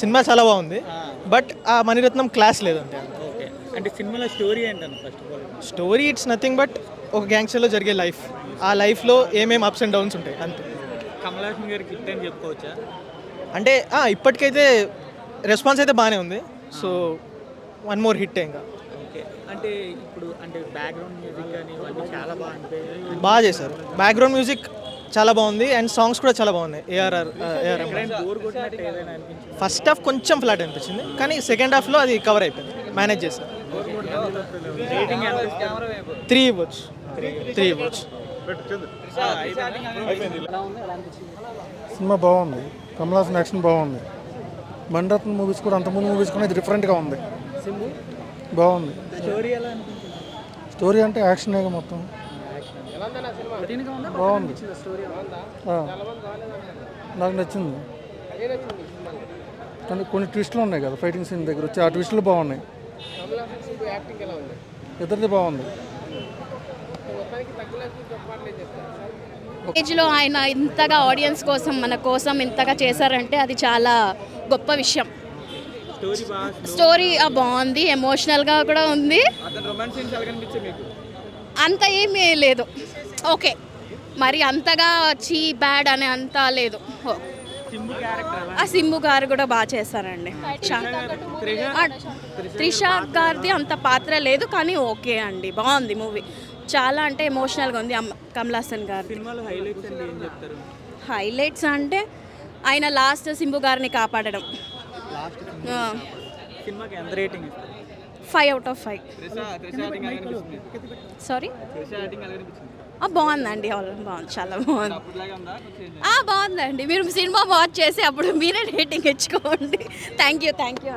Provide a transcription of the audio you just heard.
Cinema చాలా బాగుంది, but ఆ మణిరత్నం క్లాస్ లేదంటే. ఓకే, అంటే సినిమాలో స్టోరీ ఏంటన్న first of all? Story it's nothing but ఒక గ్యాంగ్స్టర్లో జరిగే లైఫ్, ఆ లైఫ్లో ఏమేమి అప్స్ అండ్ డౌన్స్ ఉంటాయి అంతే. కమల్ హాసన్ గారికి హిట్ అని చెప్పుకోవచ్చా? అంటే ఇప్పటికైతే రెస్పాన్స్ అయితే బాగానే ఉంది, సో వన్ మోర్ హిట్ ఇంకా. ఓకే, అంటే ఇప్పుడు అంటే బ్యాక్గ్రౌండ్ మ్యూజిక్ కానీ ఇవన్నీ చాలా బాగుంటాయి. బాగా చేశారు, బ్యాక్గ్రౌండ్ మ్యూజిక్ చాలా బాగుంది అండ్ సాంగ్స్ కూడా చాలా బాగున్నాయి. ఏఆర్ఆర్ బోర్ కొట్టినట్టు ఏదైనా అనిపించింది? ఫస్ట్ హాఫ్ కొంచెం ఫ్లాట్ అనిపించింది, కానీ సెకండ్ హాఫ్లో అది కవర్ అయిపోయింది, మేనేజ్ చేశారు. రేటింగ్ ఎంత? 3 ఇవ్వచ్చు, 3 ఇవ్వచ్చు. సినిమా బాగుంది, కమల్ హాసన్ యాక్షన్ బాగుంది, మణిరత్నం మూవీస్ కూడా అంతకుముందు మూవీస్ కూడా ఇది డిఫరెంట్గా ఉంది, బాగుంది. స్టోరీ ఎలా అనిపించింది? స్టోరీ అంటే యాక్షన్ మొత్తం బాగుంది. నాకు నచ్చింది, కానీ కొన్ని ట్విస్టులు ఉన్నాయి కదా ఫైటింగ్ సీన్ దగ్గర వచ్చి, ఆ ట్విస్టులు బాగున్నాయి. ఇద్దరిది బాగుంది. ఏజ్లో ఆయన ఇంతగా ఆడియన్స్ కోసం మన కోసం ఇంతగా చేశారంటే అది చాలా గొప్ప విషయం. స్టోరీ బాగుంది, ఎమోషనల్గా కూడా ఉంది. అంత ఏమీ లేదు, ఓకే, మరి అంతగా చీ బ్యాడ్ అనే అంత లేదు. ఆ సింబు గారు కూడా బాగా చేశారండి. త్రిష గారిది అంత పాత్ర లేదు, కానీ ఓకే అండి, బాగుంది మూవీ. చాలా అంటే ఎమోషనల్గా ఉంది. కమల్ హాసన్ గారు హైలైట్స్ అంటే ఆయన లాస్ట్ సింబు గారిని కాపాడడం. 5 out of 5. సారీ, బాగుందండి, బాగుంది, చాలా బాగుంది. బాగుందండి. మీరు సినిమా వాచ్ చేసి అప్పుడు మీరే రేటింగ్ ఇచ్చుకోండి. థ్యాంక్ యూ అండి.